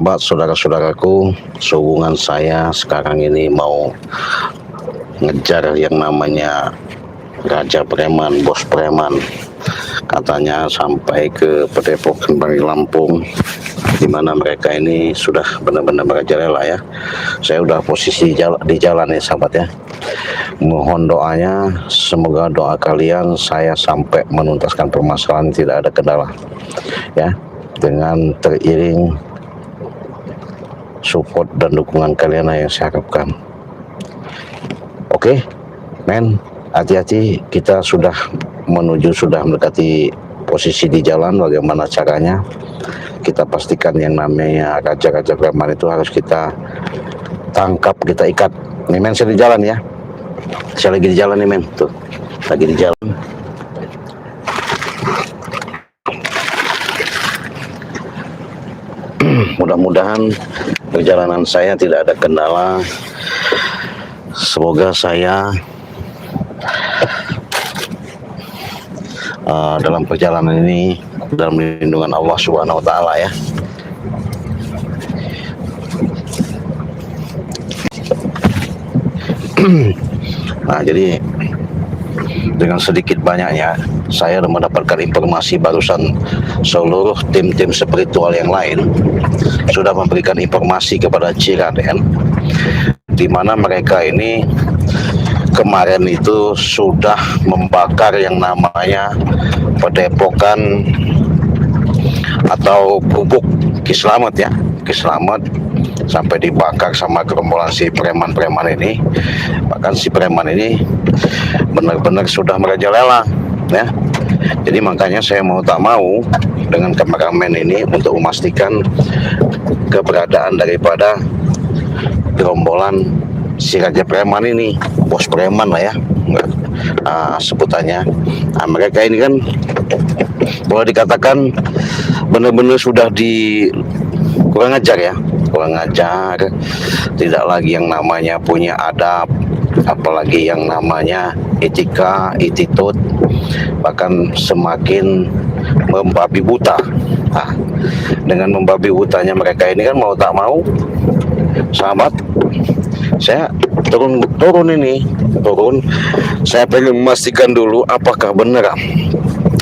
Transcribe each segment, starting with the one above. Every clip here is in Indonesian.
Saudara-saudaraku, sehubungan saya sekarang ini mau ngejar yang namanya Raja Preman, Bos Preman. Katanya sampai ke Padepokan Bari Lampung, di mana mereka ini sudah benar-benar merajalela ya. Saya udah posisi di jalan ya sahabat ya. Mohon doanya, semoga doa kalian saya sampai menuntaskan permasalahan, tidak ada kendala ya, dengan teriring support dan dukungan kalian yang saya harapkan. Oke, men, hati-hati, kita sudah mendekati posisi di jalan. Bagaimana caranya? Kita pastikan yang namanya raja-raja preman itu harus kita tangkap, kita ikat. Nih men, saya di jalan ya. Saya lagi di jalan nih men, tuh, lagi di jalan. Mudah-mudahan perjalanan saya tidak ada kendala. Semoga saya dalam perjalanan ini dalam lindungan Allah Subhanahu wa Ta'ala ya. Nah, jadi dengan sedikit banyaknya saya mendapatkan informasi barusan, seluruh tim-tim spiritual yang lain sudah memberikan informasi kepada Ciraden, di mana mereka ini kemarin itu sudah membakar yang namanya Padepokan atau gubuk Ki Slamet ya, Ki Slamet, sampai dibakar sama gerombolan si preman-preman ini. Bahkan si preman ini benar-benar sudah merajalela ya. Jadi makanya saya mau tak mau dengan kameramen ini untuk memastikan keberadaan daripada gerombolan si Raja Preman ini, Bos Preman lah ya sebutannya. Nah, mereka ini kan boleh dikatakan benar-benar sudah kurang ajar ya, kurang ajar, tidak lagi yang namanya punya adab, apalagi yang namanya etika, attitude, bahkan semakin membabi buta. Nah, dengan membabi butanya mereka ini kan mau tak mau, sahabat, saya turun, saya pengen memastikan dulu apakah benar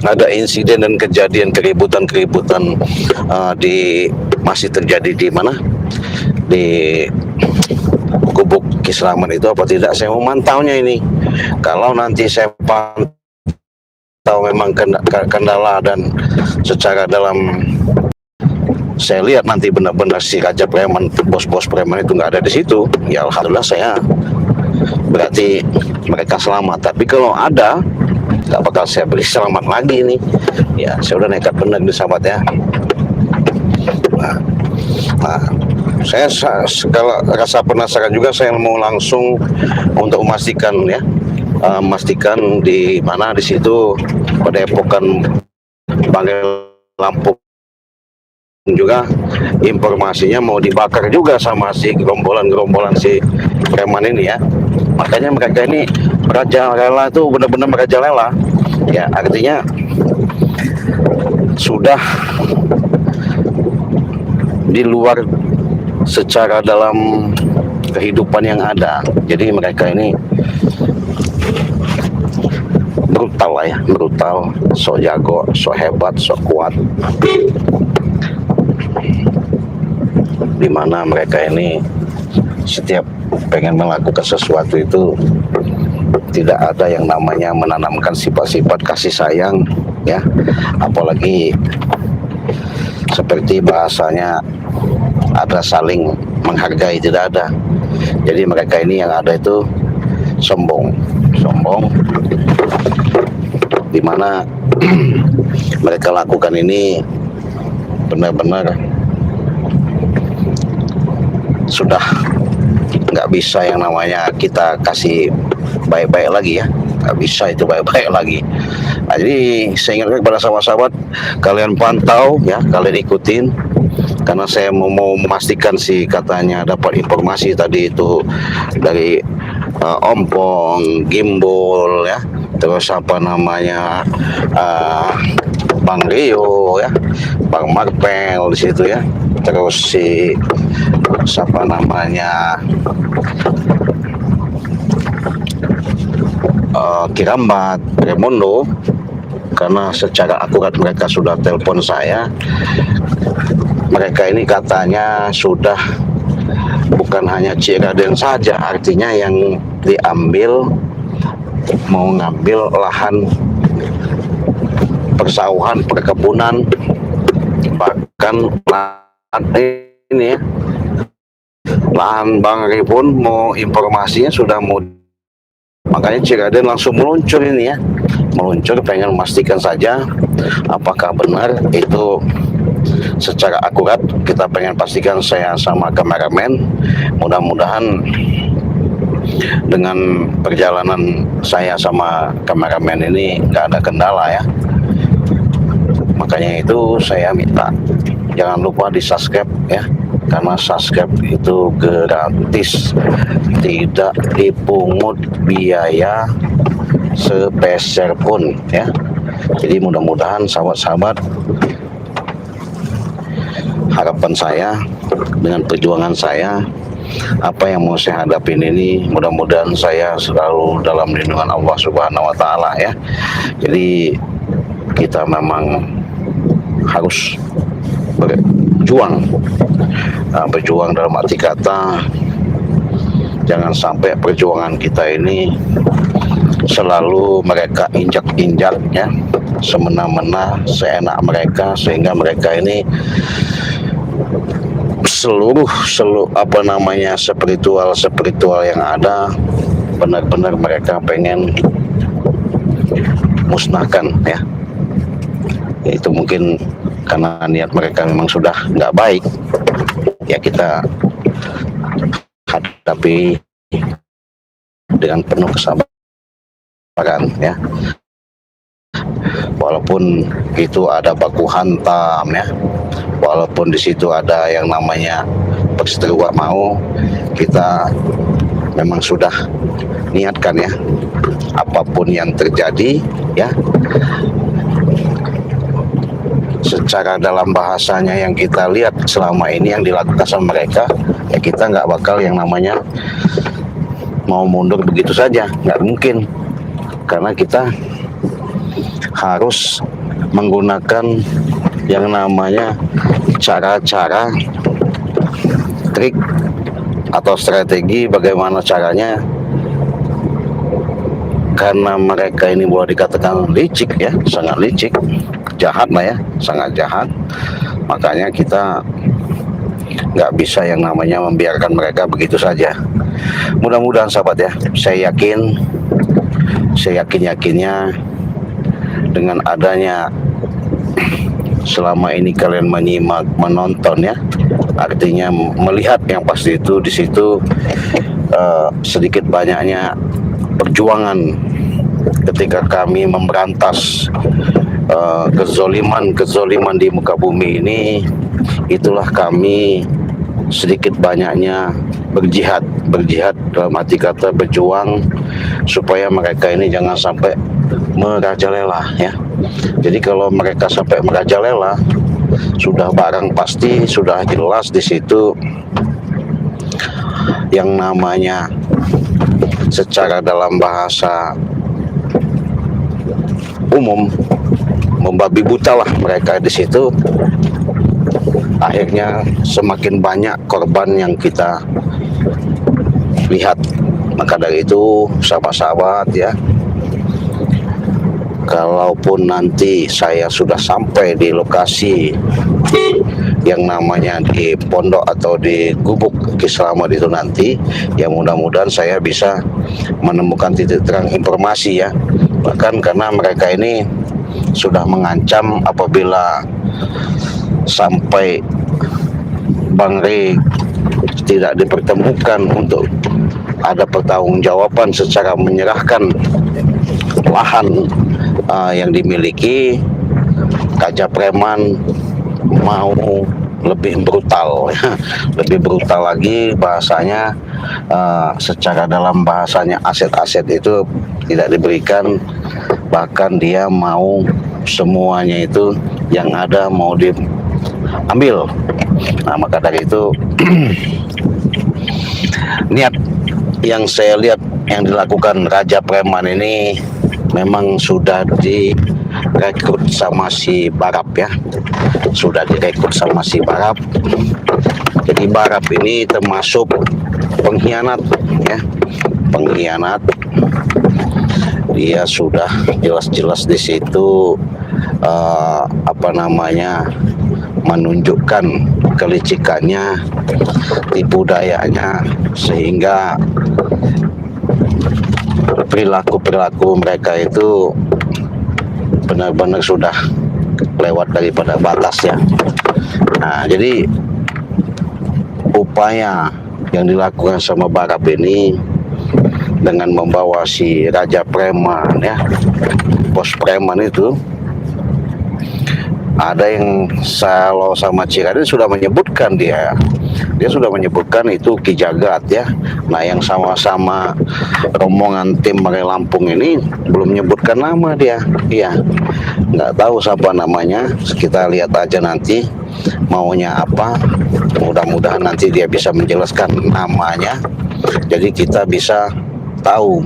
ada insiden dan kejadian keributan masih terjadi di mana, di gubuk Ki Slamet itu apa tidak. Saya mau mantaunya ini. Kalau nanti saya pantau memang kendala dan secara dalam saya lihat nanti benar-benar si Raja Preman, bos-bos preman itu nggak ada di situ, ya alhamdulillah, saya berarti mereka selamat. Tapi kalau ada, nggak bakal saya beri selamat lagi ini ya. Saya udah nekat benar nih sahabat ya. Nah, saya segala rasa penasaran juga, saya mau langsung untuk memastikan ya, memastikan di mana di situ Padepokan Bari Lampung juga informasinya mau dibakar juga sama si gerombolan si preman ini ya. Makanya mereka ini merajalela itu benar-benar merajalela ya, artinya sudah di luar secara dalam kehidupan yang ada. Jadi mereka ini brutal lah ya, brutal, sok jago, sok hebat, sok kuat, dimana mereka ini setiap pengen melakukan sesuatu itu tidak ada yang namanya menanamkan sifat-sifat kasih sayang ya, apalagi seperti bahasanya ada saling menghargai, tidak ada. Jadi mereka ini yang ada itu sombong, dimana mereka lakukan ini benar-benar sudah nggak bisa yang namanya kita kasih baik-baik lagi ya, nggak bisa itu baik-baik lagi. Nah, jadi saya ingatkan kepada sahabat-sahabat, kalian pantau ya, kalian ikutin, karena saya mau memastikan sih, katanya dapat informasi tadi itu dari Ompong, Gimbal ya, terus apa namanya Bang Rio ya, Bang Marpel di situ ya. terus si siapa namanya Kirambat, Remondo, karena secara akurat mereka sudah telepon saya. Mereka ini katanya sudah bukan hanya Ciraden saja, artinya yang diambil mau ngambil lahan persawahan, perkebunan, bahkan lahan ini ya, lahan Bang Ri pun mau informasinya sudah mau. Makanya Ciraden langsung meluncur ini ya, meluncur pengen memastikan saja apakah benar itu secara akurat. Kita pengen pastikan, saya sama kameramen. Mudah-mudahan dengan perjalanan saya sama kameramen ini nggak ada kendala ya. Makanya itu saya minta jangan lupa di subscribe ya, karena subscribe itu gratis, tidak dipungut biaya sepeser pun ya. Jadi mudah-mudahan sahabat-sahabat, harapan saya dengan perjuangan saya, apa yang mau saya hadapin ini, mudah-mudahan saya selalu dalam lindungan Allah Subhanahu wa Ta'ala ya. Jadi kita memang harus berjuang, berjuang dalam arti kata jangan sampai perjuangan kita ini selalu mereka injak-injak ya, semena-mena, seenak mereka, sehingga mereka ini seluruh apa namanya spiritual yang ada benar-benar mereka pengen musnahkan ya. Itu mungkin karena niat mereka memang sudah nggak baik ya, kita hadapi dengan penuh kesabaran ya. Walaupun itu ada baku hantam ya, walaupun di situ ada yang namanya perseteruan mau, kita memang sudah niatkan ya, apapun yang terjadi ya, secara dalam bahasanya yang kita lihat selama ini yang dilakukan sama mereka ya, kita nggak bakal yang namanya mau mundur begitu saja, nggak mungkin, karena kita harus menggunakan yang namanya cara-cara, trik atau strategi bagaimana caranya, karena mereka ini boleh dikatakan licik ya, sangat licik, jahat lah ya, sangat jahat. Makanya kita nggak bisa yang namanya membiarkan mereka begitu saja. Mudah-mudahan sahabat ya, saya yakinnya dengan adanya selama ini kalian menyimak, menonton ya, artinya melihat yang pasti itu di situ sedikit banyaknya perjuangan ketika kami memberantas kezoliman di muka bumi ini. Itulah kami sedikit banyaknya berjihad dalam arti kata berjuang supaya mereka ini jangan sampai merajalela ya. Jadi kalau mereka sampai merajalela, sudah barang pasti, sudah jelas di situ yang namanya secara dalam bahasa umum membabi buta lah mereka di situ. Akhirnya semakin banyak korban yang kita lihat. Maka dari itu sahabat-sahabat ya, kalaupun nanti saya sudah sampai di lokasi yang namanya di pondok atau di gubuk Ki Slamet itu nanti, ya mudah-mudahan saya bisa menemukan titik terang informasi ya. Bahkan karena mereka ini sudah mengancam apabila sampai Bang Ri tidak dipertemukan untuk ada pertanggungjawaban secara menyerahkan lahan yang dimiliki, Gajah Preman mau lebih brutal lebih brutal lagi bahasanya, secara dalam bahasanya aset-aset itu tidak diberikan, bahkan dia mau semuanya itu yang ada mau diambil Nah, maka dari itu niat yang saya lihat yang dilakukan Raja Preman ini memang sudah direkrut sama si Barap ya, sudah direkrut sama si Barap. Jadi Barap ini termasuk pengkhianat ya, pengkhianat. Dia sudah jelas-jelas di situ menunjukkan kelicikannya, tipu dayanya, sehingga perilaku mereka itu benar-benar sudah lewat daripada batas ya. Nah, jadi upaya yang dilakukan sama Barap ini dengan membawa si Raja Preman ya, bos preman itu, ada yang kalau sama Ciraden sudah menyebutkan dia sudah menyebutkan itu Ki Jagat ya. Nah, yang sama-sama rombongan tim Mare Lampung ini belum menyebutkan nama dia. Iya, nggak tahu siapa namanya. Kita lihat aja nanti maunya apa. Mudah-mudahan nanti dia bisa menjelaskan namanya. Jadi kita bisa tahu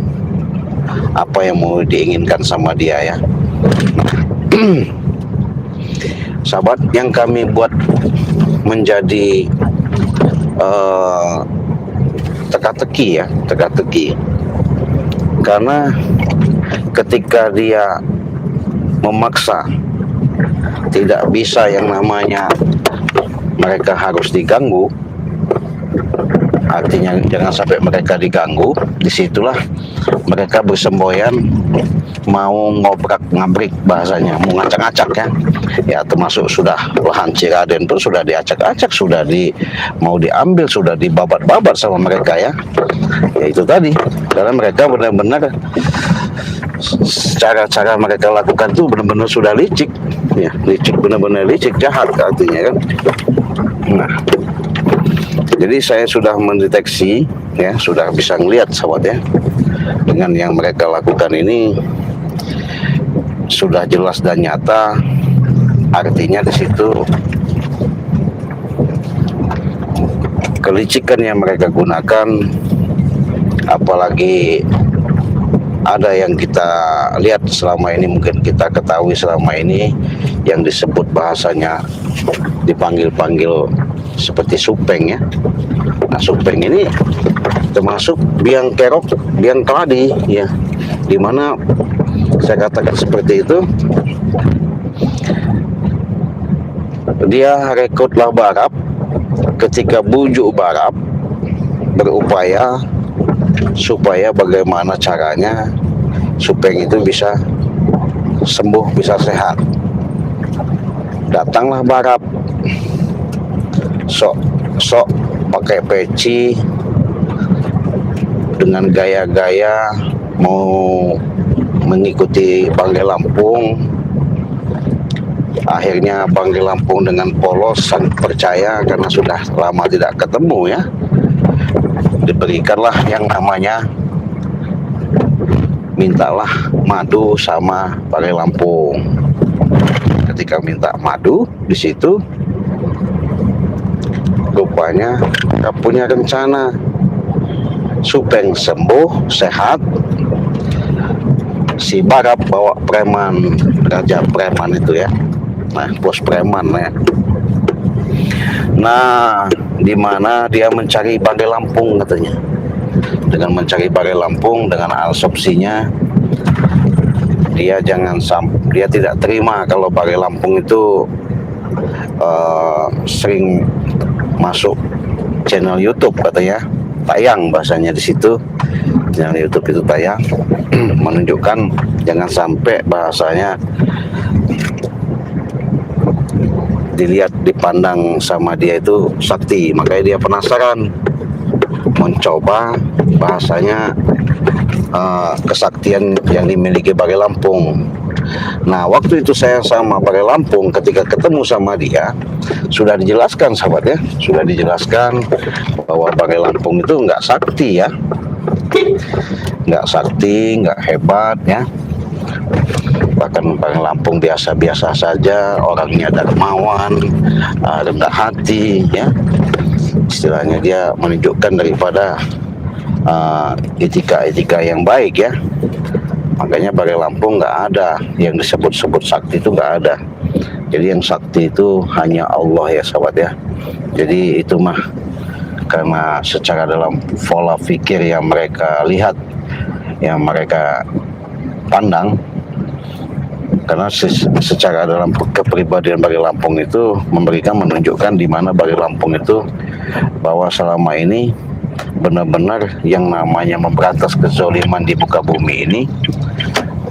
apa yang mau diinginkan sama dia ya. Sahabat, yang kami buat menjadi teka-teki karena ketika dia memaksa, tidak bisa yang namanya mereka harus diganggu, artinya jangan sampai mereka diganggu. Disitulah mereka bersemboyan mau ngobrak-ngabrik, bahasanya mau ngacak-ngacak ya, termasuk sudah lahan Ciraden pun sudah diacak-acak, sudah mau diambil, sudah dibabat-babat sama mereka ya itu tadi, karena mereka benar-benar cara-cara mereka lakukan itu benar-benar sudah licik ya, benar-benar licik, jahat artinya kan. Nah, jadi saya sudah mendeteksi ya, sudah bisa ngelihat sahabat ya, dengan yang mereka lakukan ini sudah jelas dan nyata. Artinya di situ kelicikan yang mereka gunakan, apalagi ada yang kita lihat selama ini, mungkin kita ketahui selama ini, yang disebut bahasanya dipanggil-panggil seperti supeng ya. Nah, supeng ini termasuk biang kerok, biang keladi ya, dimana saya katakan seperti itu. Dia rekrutlah Barap, ketika bujuk Barap berupaya supaya bagaimana caranya supeng itu bisa sembuh, bisa sehat. Datanglah Barap, sok pakai peci, dengan gaya-gaya mau mengikuti Banggai Lampung. Akhirnya Banggai Lampung dengan polos sangat percaya, karena sudah lama tidak ketemu ya, diberikanlah yang namanya mintalah madu sama Banggai Lampung. Ketika minta madu di situ, rupanya mereka punya rencana supeng sembuh sehat. Si Barap bawa preman, Raja Preman itu ya, nah bos preman ya. Nah, di mana dia mencari Banggai Lampung katanya. Dengan mencari Banggai Lampung, dengan asumsinya dia dia tidak terima kalau Banggai Lampung itu sering masuk channel YouTube katanya, tayang bahasanya di situ. Channel YouTube itu tayang menunjukkan jangan sampai bahasanya dilihat, dipandang sama dia itu sakti. Makanya dia penasaran, mencoba bahasanya kesaktian yang dimiliki Banggai Lampung. Nah, waktu itu saya sama Banggai Lampung, ketika ketemu sama dia, sudah dijelaskan sahabat ya, sudah dijelaskan bahwa Banggai Lampung itu nggak sakti ya, nggak sakti, nggak hebat ya. bahkan Bang Lampung biasa-biasa saja, orangnya dermawan, rendah hati, ya. Istilahnya dia menunjukkan daripada etika-etika yang baik, ya. Makanya Bang Lampung nggak ada yang disebut-sebut sakti, itu nggak ada. Jadi yang sakti itu hanya Allah, ya sahabat, ya. Jadi itu mah karena secara dalam pola pikir yang mereka lihat, yang mereka pandang, karena secara dalam kepribadian Bang Lampung itu menunjukkan di mana Bang Lampung itu bahwa selama ini benar-benar yang namanya memberantas kezoliman di muka bumi ini,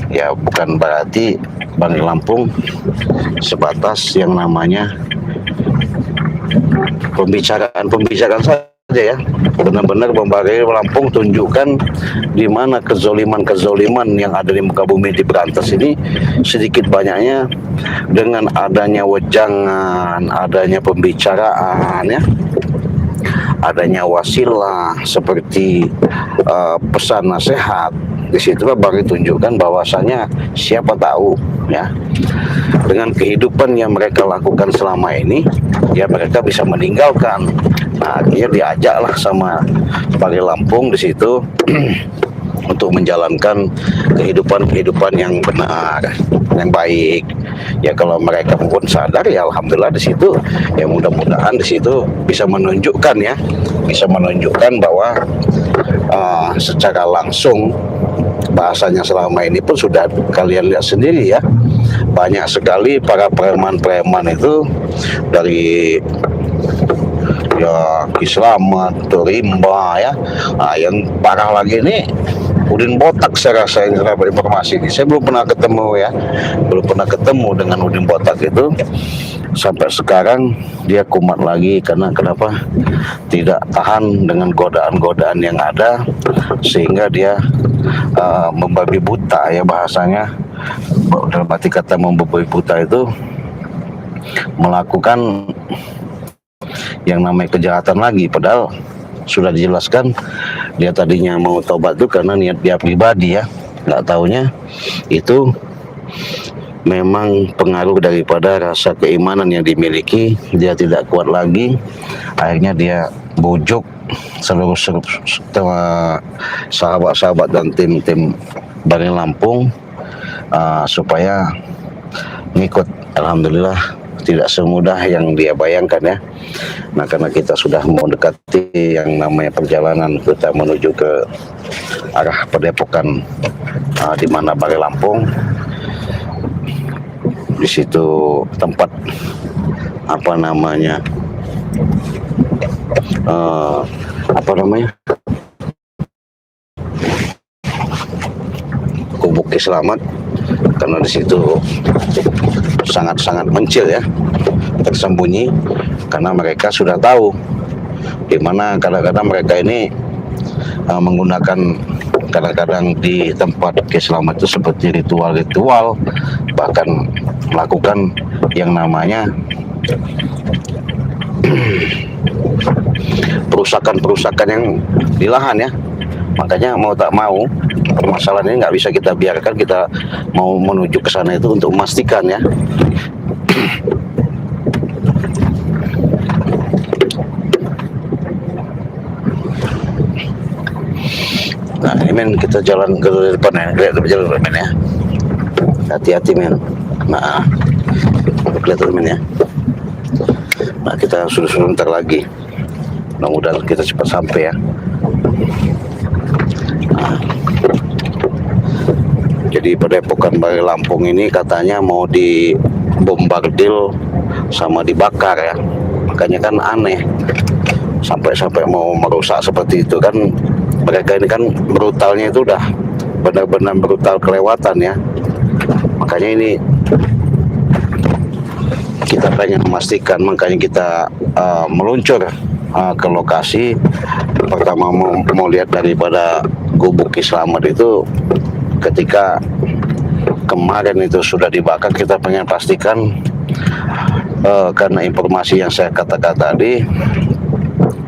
ya bukan berarti Bang Lampung sebatas yang namanya pembicaraan saja, ya. Benar-benar Bang Lampung tunjukkan di mana kezoliman yang ada di muka bumi diberantas ini sedikit banyaknya dengan adanya wejangan, adanya pembicaraan, ya, adanya wasilah seperti pesan nasihat. Di situ baru tunjukkan bahwasanya siapa tahu, ya, dengan kehidupan yang mereka lakukan selama ini, ya mereka bisa meninggalkan. Nah, akhirnya diajaklah sama Bang Lampung di situ untuk menjalankan kehidupan yang benar, yang baik. Ya kalau mereka pun sadar, ya alhamdulillah di situ. Ya mudah-mudahan di situ bisa menunjukkan, ya, bisa menunjukkan bahwa secara langsung bahasanya selama ini pun sudah kalian lihat sendiri, ya. Banyak sekali para preman-preman itu dari ya Ki Slamet, Rimba, ya. Nah, yang parah lagi ini Udin Botak, saya rasa yang dapat informasi ini. Saya belum pernah ketemu, ya, belum pernah ketemu dengan Udin Botak itu. Sampai sekarang dia kumat lagi karena kenapa? Tidak tahan dengan godaan-godaan yang ada, sehingga dia membabi buta, ya bahasanya. Dalam arti kata membabi buta itu melakukan yang namanya kejahatan lagi, padahal sudah dijelaskan dia tadinya mau tobat itu karena niat dia pribadi, ya. Nggak taunya itu memang pengaruh daripada rasa keimanan yang dimiliki, dia tidak kuat lagi. Akhirnya dia bujuk seluruh sahabat-sahabat dan tim-tim Bang Lampung supaya ngikut. Alhamdulillah tidak semudah yang dia bayangkan, ya. Nah, karena kita sudah mendekati yang namanya perjalanan kita menuju ke arah Padepokan, di mana Bang Lampung, di situ tempat Gubuk Ki Slamet, karena di situ sangat-sangat mencil, ya, tersembunyi, karena mereka sudah tahu di mana kadang-kadang mereka ini menggunakan kadang-kadang di tempat Ki Slamet itu seperti ritual-ritual, bahkan melakukan yang namanya perusakan yang di lahan, ya. Makanya mau tak mau permasalahan ini nggak bisa kita biarkan, kita mau menuju ke sana itu untuk memastikan, ya. Nah ini men, kita jalan ke depan, ya, lihat jalan men, ya. Hati-hati men. Nah kelihatan men, ya. Nah kita sudah sebentar lagi, mudah-mudahan kita cepat sampai, ya. Nah, jadi Padepokan Bang Lampung ini katanya mau dibombardir sama dibakar, ya. Makanya kan aneh sampai mau merusak seperti itu kan. Mereka ini kan brutalnya itu udah benar-benar brutal kelewatan, ya. Makanya ini kita pengen memastikan, makanya kita meluncur ke lokasi. Pertama mau lihat daripada Gubuk Ki Slamet itu, ketika kemarin itu sudah dibakar, kita pengen pastikan, karena informasi yang saya katakan tadi,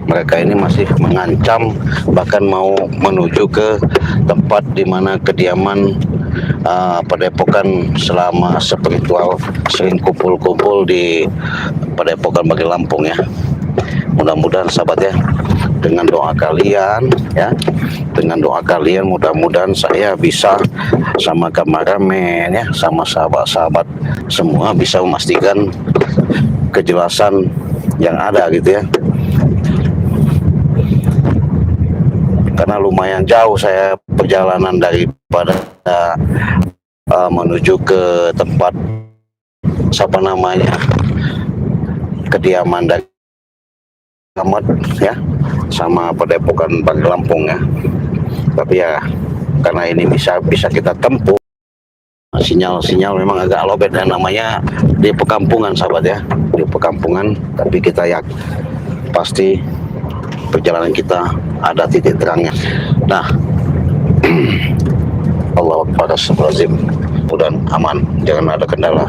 mereka ini masih mengancam, bahkan mau menuju ke tempat di mana kediaman Padepokan selama spiritual sering kumpul-kumpul di Padepokan Bagi Lampung ya. Mudah-mudahan sahabat ya, dengan doa kalian ya, dengan doa kalian mudah-mudahan saya bisa sama kameramen ya, sama sahabat-sahabat semua bisa memastikan kejelasan yang ada gitu ya. Karena lumayan jauh saya perjalanan daripada menuju ke tempat siapa namanya kediaman dari Ahmad ya, sama Padepokan Bagi Lampung ya. Tapi ya karena ini bisa kita tempuh, sinyal memang agak lobet dan namanya di perkampungan sahabat ya, di perkampungan, tapi kita pasti perjalanan kita ada titik terangnya. Nah, Allah Akbar, astagfirullahaladzim, mudah aman, jangan ada kendala.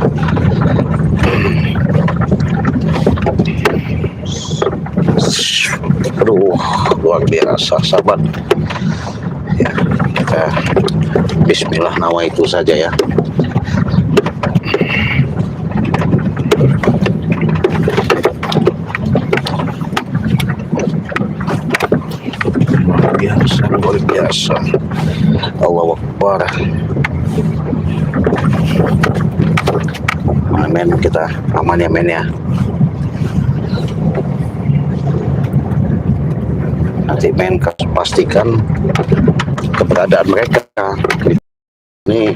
Aduh, luar biasa sahabat ya, kita bismillah nawaitu saja ya. Luar biasa, Allahu Akbar, amin, kita aman ya men ya. Nanti men pastikan keberadaan mereka. Ini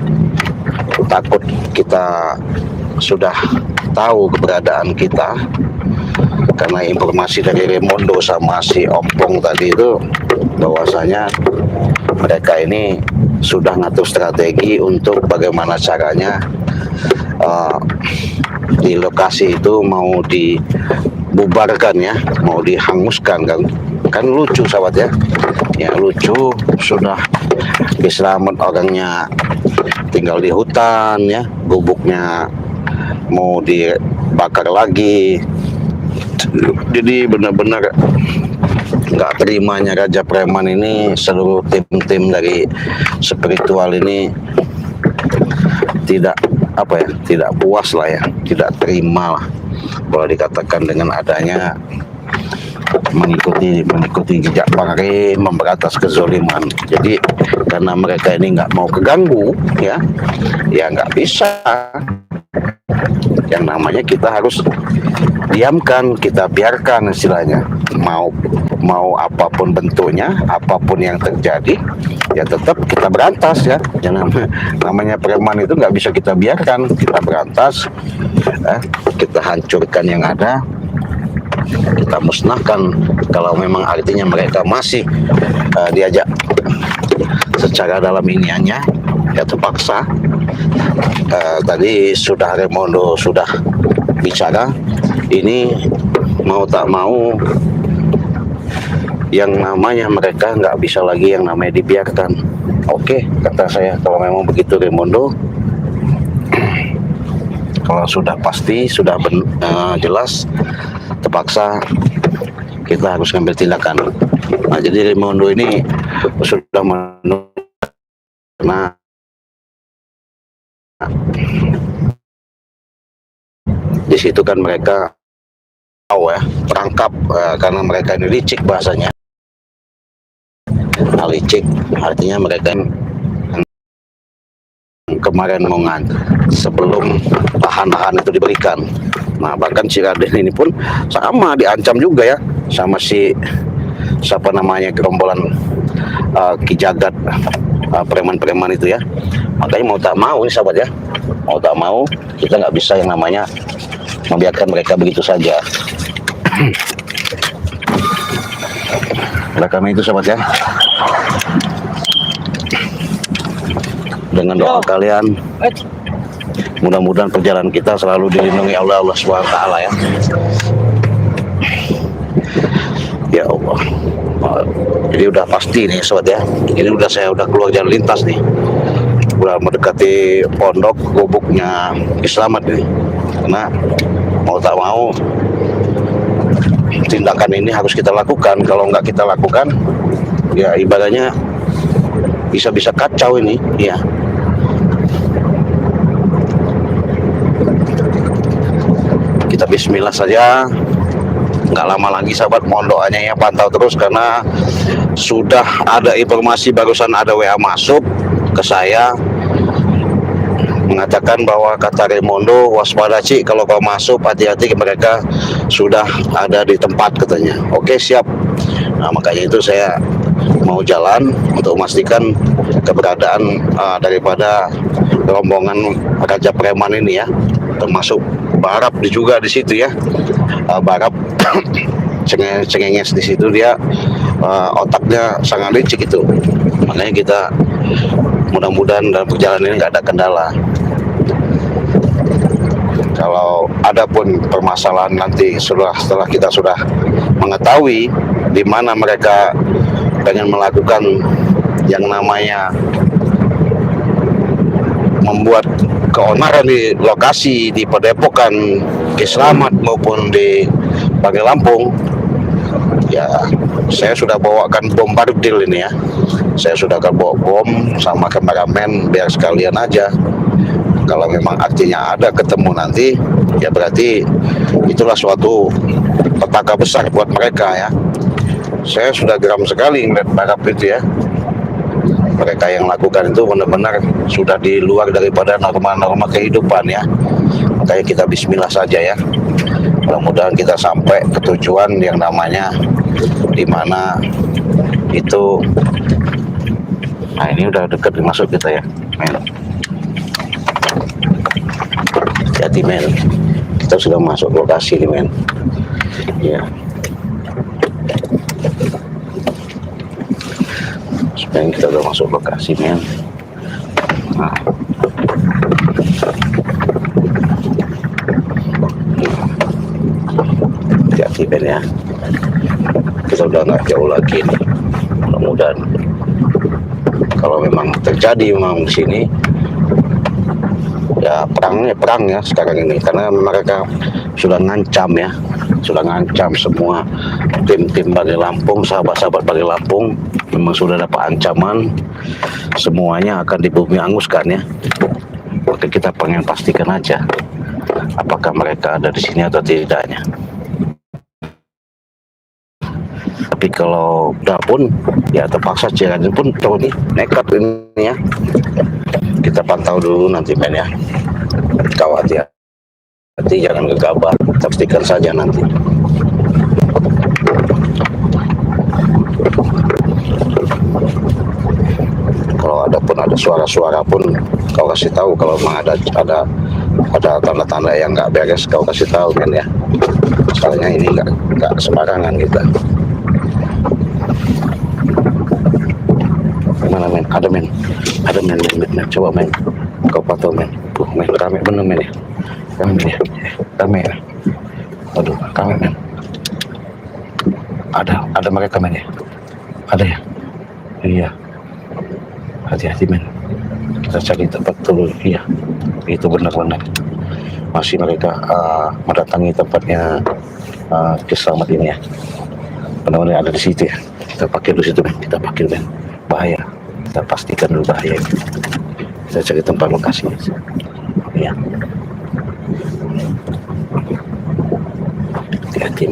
takut kita sudah tahu keberadaan kita karena informasi dari Raymondo sama si Ompong tadi itu bahwasanya mereka ini sudah ngatur strategi untuk bagaimana caranya di lokasi itu mau dibubarkan ya, mau dihanguskan kan lucu sahabat ya. Ya lucu, sudah diselamat orangnya tinggal di hutan ya, gubuknya mau dibakar lagi. Jadi benar-benar nggak terimanya Raja Preman ini, seluruh tim-tim dari spiritual ini tidak tidak puas lah ya, tidak terima lah kalau dikatakan dengan adanya mengikuti jejak Bang Ray, memberantas kezoliman. Jadi karena mereka ini nggak mau keganggu ya nggak bisa. Yang namanya kita harus diamkan, kita biarkan istilahnya. Mau apapun bentuknya, apapun yang terjadi, ya tetap kita berantas ya. Yang namanya preman itu nggak bisa kita biarkan, kita berantas, kita hancurkan yang ada, kita musnahkan. Kalau memang artinya mereka masih diajak secara dalam iniannya, ya terpaksa. Tadi sudah Raymondo sudah bicara, ini mau tak mau yang namanya mereka nggak bisa lagi yang namanya dibiarkan. Oke, kata saya, kalau memang begitu Raymondo, kalau sudah pasti, sudah jelas, terpaksa kita harus ngambil tindakan. Nah, jadi Raymondo ini sudah menurut, karena di situ kan mereka tahu ya, perangkap, karena mereka ini licik bahasanya. Nah, licik artinya mereka kemarin mau sebelum lahan-lahan itu diberikan. Nah, bahkan si Raden ini pun sama diancam juga ya, sama si siapa namanya gerombolan Ki Jagat, preman-preman itu ya. Makanya mau tak mau ini sahabat ya, mau tak mau kita nggak bisa yang namanya membiarkan mereka begitu saja. Oleh karena itu sahabat ya, dengan doa kalian, mudah-mudahan perjalanan kita selalu dilindungi Allah SWT ya. Ya Allah. Jadi udah pasti nih sobat ya, ini saya udah keluar jalan lintas nih, udah mendekati pondok gubuknya Islamat nih. Karena mau tak mau tindakan ini harus kita lakukan. Kalau nggak kita lakukan, ya ibadahnya bisa kacau ini ya. kita bismillah saja. Nggak lama lagi sahabat, mohon doanya ya, pantau terus karena sudah ada informasi barusan, ada WA masuk ke saya mengatakan bahwa kata Raimundo, waspada Ci, kalau kau masuk hati-hati, mereka sudah ada di tempat katanya. Oke, siap. Nah, makanya itu saya mau jalan untuk memastikan keberadaan daripada rombongan Raja Preman ini ya, termasuk Barap juga di situ ya. Barap cengenges di situ, dia otaknya sangat licik itu. Makanya kita mudah-mudahan dalam perjalanan ini nggak ada kendala. Kalau ada pun permasalahan nanti setelah kita sudah mengetahui di mana mereka pengen melakukan yang namanya membuat keonaran di lokasi di Padepokan Ki Slamet maupun di Bagi Lampung, ya saya sudah bawakan bom bardil ini ya. Saya sudah bawa bom sama kameramen biar sekalian aja. Kalau memang artinya ada ketemu nanti, ya berarti itulah suatu petaka besar buat mereka ya. Saya sudah geram sekali ngeliat Barap itu ya. Mereka yang lakukan itu benar-benar sudah di luar daripada norma-norma kehidupan ya. Makanya kita bismillah saja ya. Mudah-mudahan kita sampai ke tujuan yang namanya di mana itu. Nah, ini udah dekat masuk kita ya, men. Hati men, kita sudah masuk lokasi nih men. Ya, sebenarnya kita udah masuk lokasi men. Nah, hati-hati men ya. Kita udah nggak jauh lagi nih. Mudah-mudahan kalau memang terjadi memang di sini, ya perang ya sekarang ini, karena mereka sudah ngancam ya, sudah ngancam semua tim-tim Bagi Lampung, sahabat-sahabat Bagi Lampung memang sudah dapat ancaman semuanya akan dibumi anguskan ya. Maka kita pengen pastikan aja apakah mereka ada di sini atau tidaknya. Tapi kalau udah pun ya terpaksa Ciranjang pun tahu nih nekat ini ya. Kita pantau dulu nanti men ya. Kau hati-hati, jangan gegabah, pastikan saja nanti. Kalau ada suara-suara pun kau kasih tahu. Kalau memang ada tanda-tanda yang nggak beres, kau kasih tahu men ya. Soalnya ini nggak sembarangan kita. Mana men? Ada men, coba men, kau pantau men. Men rame bener men ya, rame ya. Aduh, rame men. Ada mereka men ya, ada ya. Iya, hati-hati men. Kita cari tempat dulu. Iya, itu benar-benar masih mereka mendatangi tempatnya Ki Slamet ini ya. Benar-benar ada di situ ya. Kita pakai dulu situ men, kita pakai men. Bahaya, kita pastikan dulu bahaya. Kita cari tempat lokasi ya. Hati-hati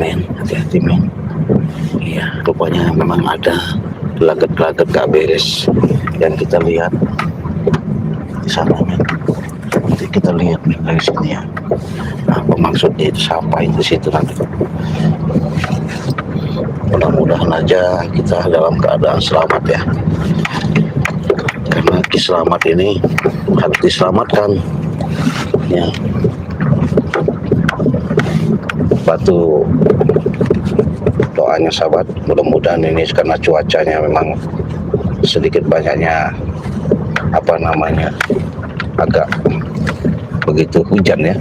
men. Iya, rupanya memang ada gelagat-gelagat gak beres yang kita lihat di sana men. Nanti kita lihat men dari sini ya. Apa maksudnya itu, siapa itu situ nanti. Mudah-mudahan aja kita dalam keadaan selamat ya. Karena Ki Slamet ini harus diselamatkan ya. Batu doanya sahabat, mudah-mudahan ini karena cuacanya memang sedikit banyaknya agak begitu hujan ya.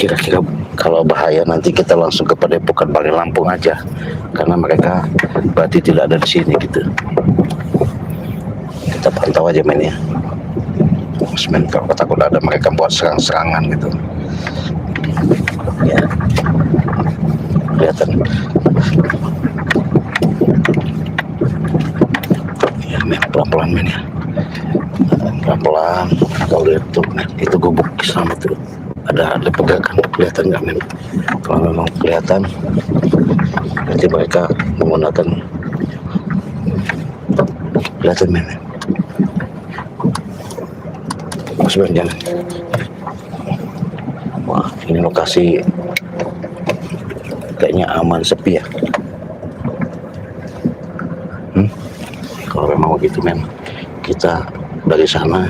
kira-kira kalau bahaya nanti kita langsung ke Padepokan Bali Lampung aja, karena mereka berarti tidak ada di sini gitu. Kita pantau aja men ya. Men, kalau takut ada mereka buat serang-serangan gitu ya, kelihatan ya men, pelan-pelan men ya, pelan-pelan. Kalau lihat tuh men, itu gubuk Islam itu ada pergerakan, kelihatan nggak men? Kalau memang kelihatan berarti mereka menggunakan, kelihatan men. Mas Ben, jangan. Wah, ini lokasi kayaknya aman, sepi ya. Kalau memang begitu men, kita dari sana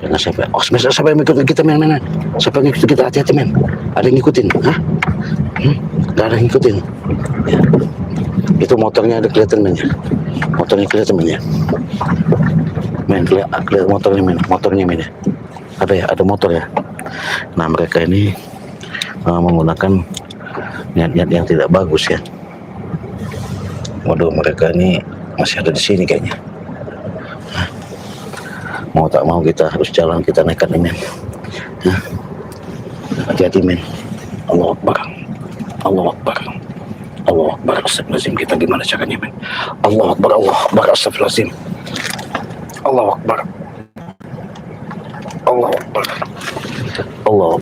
jangan sampai, oh siapa yang ngikutin kita men, siapa yang ngikutin kita, hati-hati men, ada yang ngikutin, hah? Gak ada yang ngikutin ya. Itu motornya ada kelihatan men ya, motornya kelihatan men ya, men kelihatan motornya men ya, ada ya, ada motor ya. Nah mereka ini menggunakan niat-niat yang tidak bagus ya. Waduh, mereka ini masih ada di sini kayaknya. Mau tak mau kita harus jalan, kita nekat nih men. Hati-hati men. Allah Akbar, Allah Akbar, Allah Akbar. Astagfirullahaladzim, kita gimana caranya men? Allah Akbar, Allah Akbar, astagfirullahaladzim. Allah Akbar, Allah Akbar, Allah